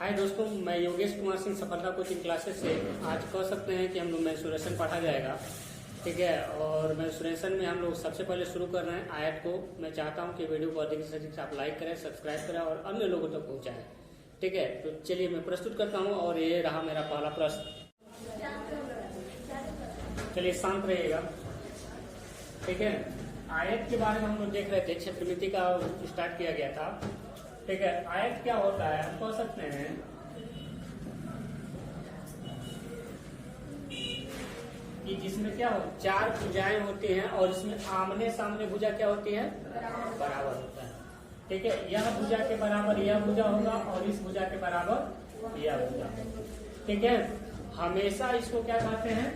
हाय दोस्तों, मैं योगेश कुमार सिंह सफलता कोचिंग क्लासेस से आज कह सकते हैं कि हम लोग मेंसुरेशन पढ़ा जाएगा। ठीक है, और मेंसुरेशन में हम लोग सबसे पहले शुरू कर रहे हैं आयत को। मैं चाहता हूं कि वीडियो को अधिक से अधिक आप लाइक करें, सब्सक्राइब करें और अन्य लोगों तक पहुंचाएं। ठीक है, तो चलिए मैं प्रस्तुत करता हूँ और ये रहा मेरा पहला प्रश्न। चलिए शांत रहिएगा। ठीक है, आयत के बारे में हम लोग देख रहे थे, क्षेत्रमिति का स्टार्ट किया गया था। ठीक है, आयत क्या होता है हम कह सकते हैं कि जिसमें क्या हो, चार भुजाएं होती हैं और इसमें आमने सामने भुजा क्या होती है, बराबर होता है। ठीक है, यह भुजा के बराबर यह भुजा होगा और इस भुजा के बराबर यह भुजा। ठीक है, हमेशा इसको क्या कहते हैं,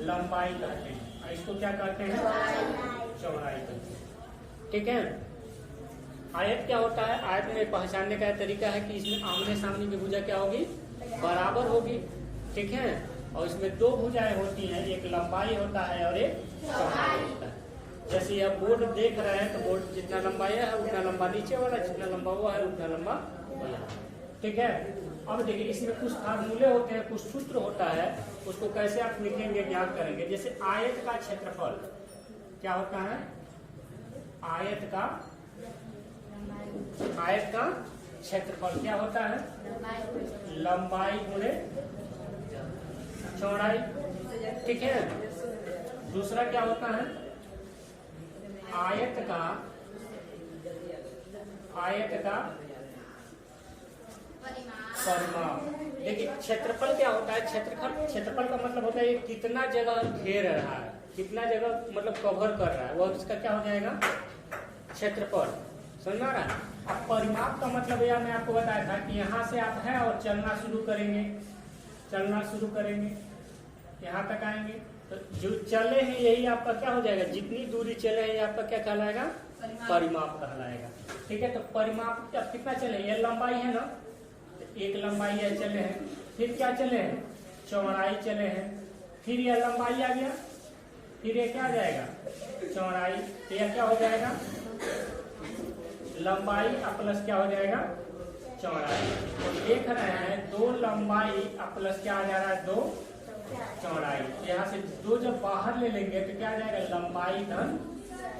लंबाई कहते हैं, और इसको क्या कहते हैं, चौड़ाई कहते हैं। ठीक है, आयत क्या होता है, आयत में पहचानने का तरीका है कि इसमें आमने सामने की भुजा क्या होगी, बराबर होगी। ठीक है, और इसमें दो भुजाएं होती हैं, एक लंबाई होता है और एक चौड़ाई होता है। जैसे यह बोर्ड देख रहे हैं तो बोर्ड जितना लंबा है उतना लंबा नीचे वाला, जितना लंबा हुआ है उतना लंबा वाला। ठीक है, अब देखिए इसमें कुछ फार्मूले होते हैं, कुछ सूत्र होता है, उसको कैसे आप लिखेंगे, ज्ञात करेंगे। जैसे आयत का क्षेत्रफल क्या होता है, आयत का क्षेत्रफल क्या होता है, लंबाई गुणे चौड़ाई। ठीक है, दूसरा क्या होता है, आयत का परिमाप। देखिए क्षेत्रफल क्या होता है, क्षेत्रफल का मतलब होता है ये कितना जगह घेर रहा है, कितना जगह मतलब कवर कर रहा है, वो इसका क्या हो जाएगा, क्षेत्रफल। समझ में आ रहा है। अब परिमाप का मतलब यह मैं आपको बताया था कि यहाँ से आप हैं और चलना शुरू करेंगे, यहाँ तक आएंगे तो जो चले हैं यही आपका क्या हो जाएगा, जितनी दूरी चले हैं ये आपका क्या कहलाएगा, परिमाप कहलाएगा। ठीक है, तो परिमाप कितना चले, ये लंबाई है ना, तो एक लंबाई है चले हैं, फिर क्या चले हैं, चौड़ाई चले हैं, फिर यह लंबाई आ गया, फिर ये क्या आ जाएगा, चौड़ाई, तो यह क्या हो जाएगा, लंबाई प्लस क्या हो जाएगा, चौड़ाई। तो देख रहे हैं दो लंबाई प्लस क्या आ जा रहा है, दो चौड़ाई। यहाँ से दो जब बाहर ले लेंगे तो क्या आ जाएगा, लंबाई धन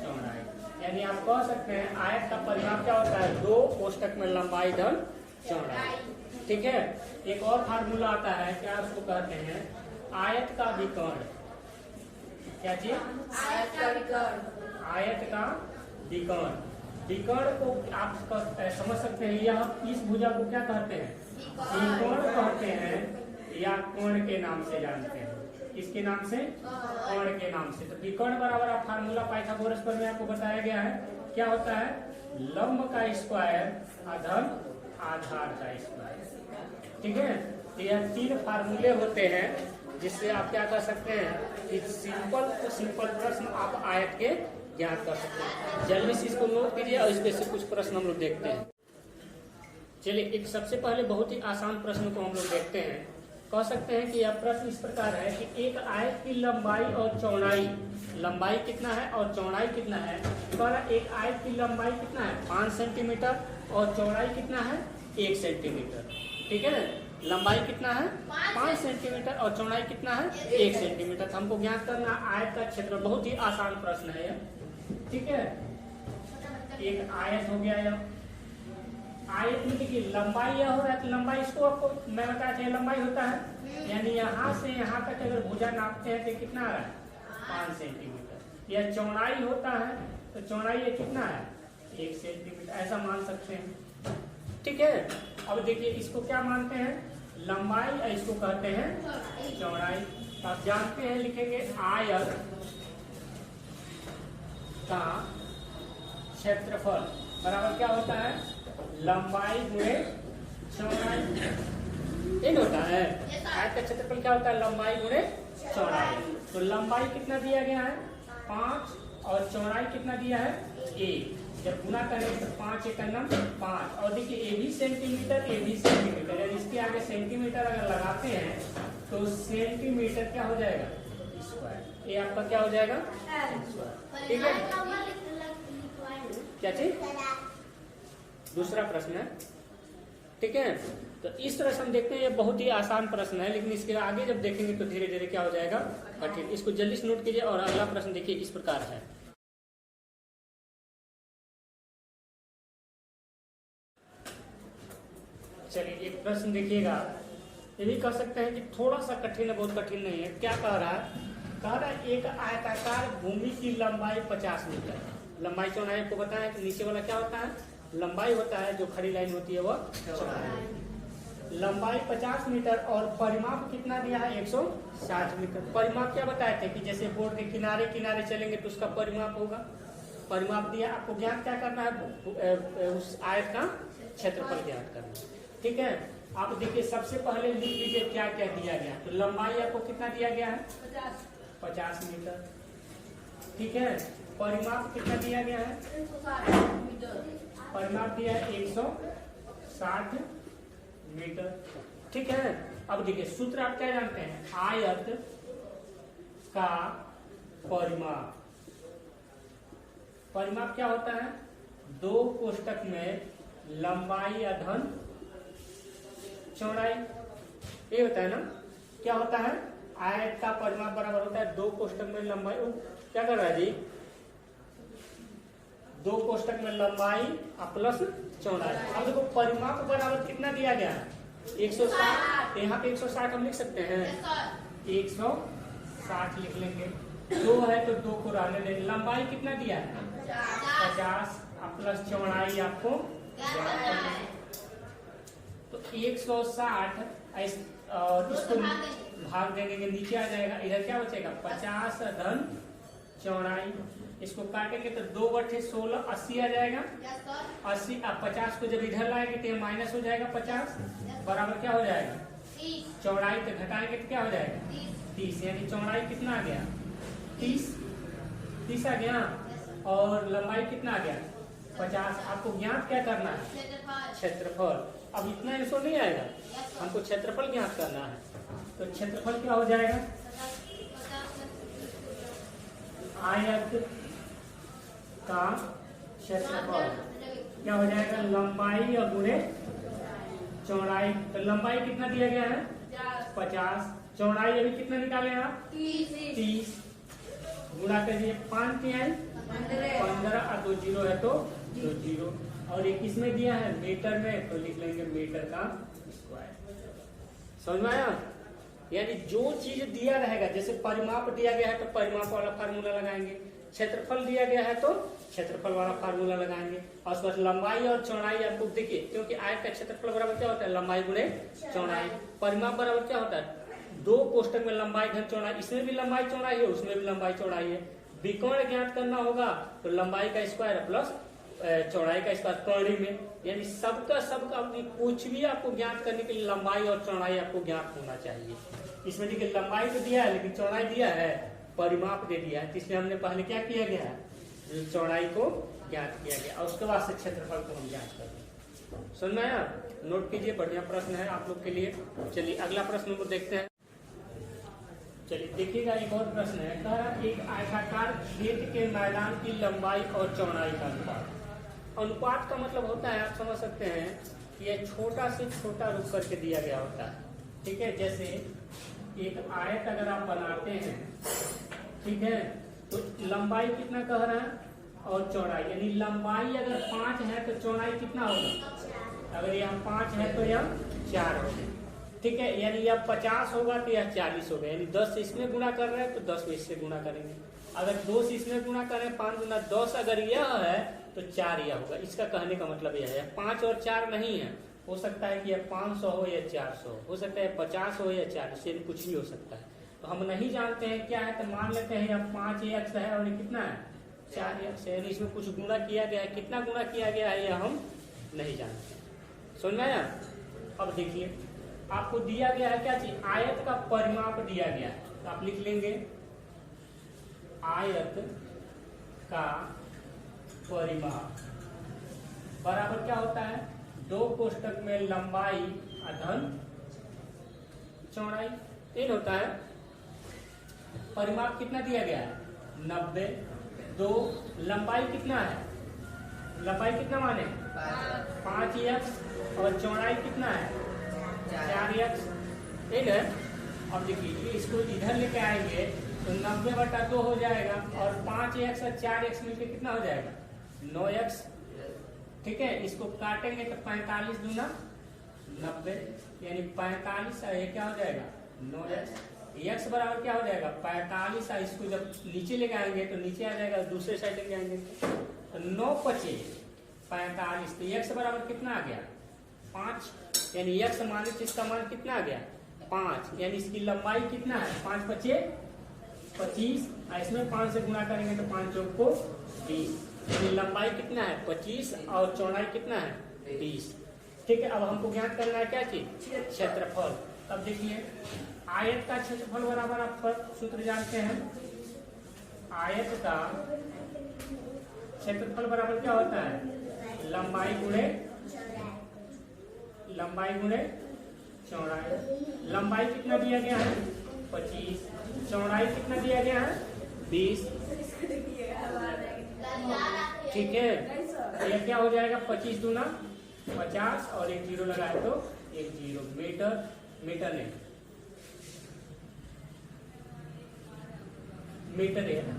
चौड़ाई। यानी आप कह सकते हैं आयत का परिमाप क्या होता है, दो कोष्टक में लंबाई धन चौड़ाई। ठीक है, एक और फार्मूला आता है, क्या उसको कहते हैं, आयत का विकर्ण। क्या चीज, आयत का विकर्ण। विकर्ण को आप समझ सकते हैं, यह इस भुजा को क्या कहते हैं, विकर्ण कहते हैं या कोण के नाम से जानते हैं, इसके नाम से, कोण के नाम से। तो विकर्ण बराबर आप फार्मूला पाइथागोरस पर में आपको बताया गया है, क्या होता है, लंब का स्क्वायर धन आधार का स्क्वायर। ठीक है, तो यह तीन फार्मूले होते हैं जिससे आप क्या कर सकते हैं कि सिंपल प्रश्न आप आयत के ज्ञात कर सकते हैं। जल्दी से इसको नोट कीजिए और इसमें से कुछ प्रश्न हम लोग देखते हैं। चलिए एक सबसे पहले बहुत ही आसान प्रश्न को हम लोग देखते हैं। कह सकते हैं कि यह प्रश्न इस प्रकार है कि एक आयत की लंबाई और चौड़ाई, लंबाई कितना है और चौड़ाई कितना है। तो एक आयत की लंबाई कितना है, 5 सेंटीमीटर और चौड़ाई कितना है, 1 सेंटीमीटर। ठीक है, लंबाई कितना है 5 सेंटीमीटर और चौड़ाई कितना है 1 सेंटीमीटर। तो हमको ज्ञात करना आयत का क्षेत्र, बहुत ही आसान प्रश्न है यह। ठीक है, एक आयत हो गया यह, आयत में देखिए लंबाई यह हो रहा है, तो लंबाई इसको आपको मैं बताया था लंबाई होता है, यानी यहाँ से यहाँ तक अगर भुजा नापते हैं तो कितना आ रहा है, 5 सेंटीमीटर। यह चौड़ाई होता है तो चौड़ाई ये कितना है, 1 सेंटीमीटर, ऐसा मान सकते हैं। ठीक है, अब देखिए इसको क्या मानते हैं, लंबाई, इसको कहते हैं चौड़ाई। आप जानते हैं, लिखेंगे आयत का क्षेत्रफल बराबर क्या होता है, लंबाई गुणे चौड़ाई। ठीक होता है, आयत का क्षेत्रफल क्या होता है, लंबाई गुणे चौड़ाई। तो लंबाई कितना दिया गया है, 5 और चौड़ाई कितना दिया है, 1। जब गुना करेंगे तो 5 × 5। और देखिए ए भी सेंटीमीटर, इसके आगे सेंटीमीटर अगर लगाते हैं तो सेंटीमीटर क्या हो जाएगा, स्क्वायर। ये आपका क्या हो जाएगा, स्क्वायर। ठीक है, क्या चीज, दूसरा प्रश्न है। ठीक है, तो इस तरह से हम देखते हैं ये बहुत ही आसान प्रश्न है, लेकिन इसके आगे जब देखेंगे तो धीरे धीरे क्या हो जाएगा कठिन। इसको जल्दी से नोट कीजिए। और अगला प्रश्न देखिए इस प्रकार है। चलिए एक प्रश्न देखिएगा, ये भी कह सकते हैं कि थोड़ा सा कठिन है, बहुत कठिन नहीं है। क्या कह रहा है? कह रहा है एक आयताकार भूमि की लंबाई 50 मीटर। लंबाई चौड़ाई आपको बताया कि नीचे वाला क्या होता है? लंबाई होता है, जो खड़ी लाइन होती है वह चौड़ाई। लंबाई 50 मीटर और परिमाप कितना दिया है? 160 मीटर। परिमाप क्या बताए थे कि जैसे बोर्ड के किनारे किनारे चलेंगे तो उसका परिमाप होगा। परिमाप दिया, आपको ज्ञात क्या करना है? उस आयत का क्षेत्रफल ज्ञात करना। ठीक है, आप देखिए सबसे पहले लिख लीजिए क्या क्या दिया गया। तो लंबाई आपको कितना दिया गया है? 50 मीटर। ठीक है, परिमाप कितना दिया गया है? 160 मीटर। परिमाप दिया है 160 मीटर। ठीक है, अब देखिए सूत्र आप क्या जानते हैं? आयत का परिमाप। परिमाप क्या होता है? दो कोष्टक में लंबाई अधन चौड़ाई, ये होता है ना। क्या होता है? आयत का परिमाप बराबर होता है दो कोष्टक में लंबाई। क्या कर रहा है जी? दो कोष्टक में लंबाई प्लस चौड़ाई। अब देखो परिमाप बराबर कितना दिया गया है? 160। यहाँ पे 160 हम लिख सकते हैं, 160 लिख लेंगे। दो है तो दो को रहने देंगे। लंबाई कितना दिया है? 50 प्लस चौड़ाई आपको तो 160 और इसको भाग देंगे, नीचे आ जाएगा। इधर क्या बचेगा? 50 धन चौड़ाई। इसको काटेंगे तो 2 बटे 16 80 आ जाएगा। 80 अब 50 को जब इधर लाएंगे तो ये माइनस हो जाएगा 50 बराबर क्या हो जाएगा? चौड़ाई तो घटाएंगे तो क्या हो जाएगा? 30। यानी चौड़ाई कितना आ गया? 30 आ गया। और लंबाई कितना आ गया? 50। आपको ज्ञात क्या करना है? क्षेत्रफल। अब इतना इसको नहीं आएगा, हमको क्षेत्रफल ज्ञात करना है। तो क्षेत्रफल क्या हो जाएगा? आयत का क्षेत्रफल क्या हो जाएगा? लंबाई और गुणे चौड़ाई। तो लंबाई कितना दिया गया है? 50। चौड़ाई अभी कितना निकाले आप? 30। गुणा करिए 5 तिहाई 15 और 2 जीरो है तो 2 जीरो। और एक इसमें दिया है मीटर में, तो लिख लेंगे मीटर का स्क्वायर। समझ में आया? यानी जो चीज दिया रहेगा, जैसे परिमाप दिया गया है तो परिमाप वाला फार्मूला लगाएंगे, क्षेत्रफल दिया गया है तो क्षेत्रफल वाला फार्मूला लगाएंगे। और उसके बाद लंबाई और चौड़ाई आपको देखिए, क्योंकि आयत का क्षेत्रफल बराबर क्या होता है? लंबाई गुणे चौड़ाई। परिमाप बराबर क्या होता है? दो कोष्टक में लंबाई घन चौड़ाई। इसमें भी लंबाई चौड़ाई है, उसमें भी लंबाई चौड़ाई है। विकर्ण ज्ञात करना होगा तो लंबाई का स्क्वायर प्लस चौड़ाई का स्क्वायर कौड़ी में। यानी सबका कुछ भी आपको ज्ञात करने के लिए लंबाई और चौड़ाई आपको ज्ञात होना चाहिए। इसमें देखिए लंबाई तो दिया है लेकिन चौड़ाई दिया है, परिमाप दे दिया है, तो इसलिए हमने पहले क्या किया गया है? चौड़ाई को ज्ञात किया गया और उसके बाद से क्षेत्रफल को हम ज्ञात करेंगे। समझ में आया? नोट कीजिए, बढ़िया प्रश्न है आप लोग के लिए। चलिए अगला प्रश्न को देखते हैं। चलिए देखिएगा, एक और प्रश्न है। कह रहा एक आयताकार खेत के मैदान की लंबाई और चौड़ाई का अनुपात। अनुपात का मतलब होता है, आप समझ सकते हैं कि यह छोटा से छोटा रुक करके दिया गया होता है। ठीक है, जैसे एक आयत अगर आप बनाते हैं, ठीक है, तो लंबाई कितना कह रहा है और चौड़ाई, यानी लंबाई अगर 5 है तो चौड़ाई कितना होगा? अगर यहाँ 5 है तो यह 4 होगा। ठीक है, यानी यह 50 होगा तो यह 40 होगा। यानी 10 इसमें गुणा कर रहे हैं तो 10 में इससे गुणा करेंगे। अगर 2 से इसमें गुणा करें, 5 गुना 10 अगर यह है तो 4 यह होगा। इसका कहने का मतलब यह है 5 और 4 नहीं है। हो सकता है कि यह 500 हो या 400 हो सकता है 50 हो या 40, यानी कुछ भी हो सकता है। तो हम नहीं जानते हैं क्या है, तो मान लेते हैं यह 5x है और कितना है? 4x। यानी इसमें कुछ गुणा किया गया है, कितना गुणा किया गया है यह हम नहीं जानते। समझ में आया? अब देखिए आपको दिया गया है क्या चीज? आयत का परिमाप दिया गया है, तो आप लिख लेंगे आयत का परिमाप बराबर क्या होता है? दो कोष्टक में लंबाई अधन चौड़ाई। तीन होता है। परिमाप कितना दिया गया है? 90। दो लंबाई कितना है? लंबाई कितना माने? 5x और चौड़ाई कितना है? 4x, ठीक है। अब देखिए इसको इधर लेके आएंगे तो 90/2 हो जाएगा और 5x और 4x मिलके कितना हो जाएगा 9x, ठीक है। इसको काटेंगे तो 45 दूना 90, यानी 45 और ये क्या हो जाएगा 9x। x बराबर क्या हो जाएगा 45 और इसको जब नीचे लेके आएंगे तो नीचे आ जाएगा, दूसरे साइड लेके आएंगे तो 9×5 = 45। तो x बराबर कितना आ गया 5, यानी x मान लीजिए इसका मान कितना आ गया 5, यानी इसकी लंबाई कितना है 5×5 = 25 और इसमें 5 से गुणा करेंगे तो 5 × 4 = 20, यानी लंबाई कितना है 25 और चौड़ाई कितना है 20, ठीक है। अब हमको ज्ञात करना है क्या चीज क्षेत्रफल। अब देखिए आयत का क्षेत्रफल बराबर आप सूत्र जानते हैं, आयत का क्षेत्रफल बराबर क्या होता है लंबाई गुणे चौड़ाई। लंबाई कितना दिया गया है 25, चौड़ाई कितना दिया गया है 20, ठीक है। तो ये क्या हो जाएगा 25 दूना 50 और एक 0 लगाए तो 1 0 मीटर नहीं मीटर है ना,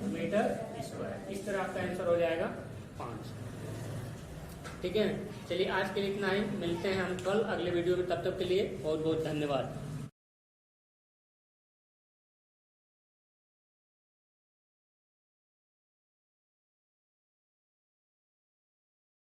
मीटर स्क्वायर। इस तरह आपका आंसर हो जाएगा 5, ठीक है। चलिए आज के लिए इतना ही, मिलते हैं हम कल अगले वीडियो में, तब तक के लिए बहुत बहुत धन्यवाद।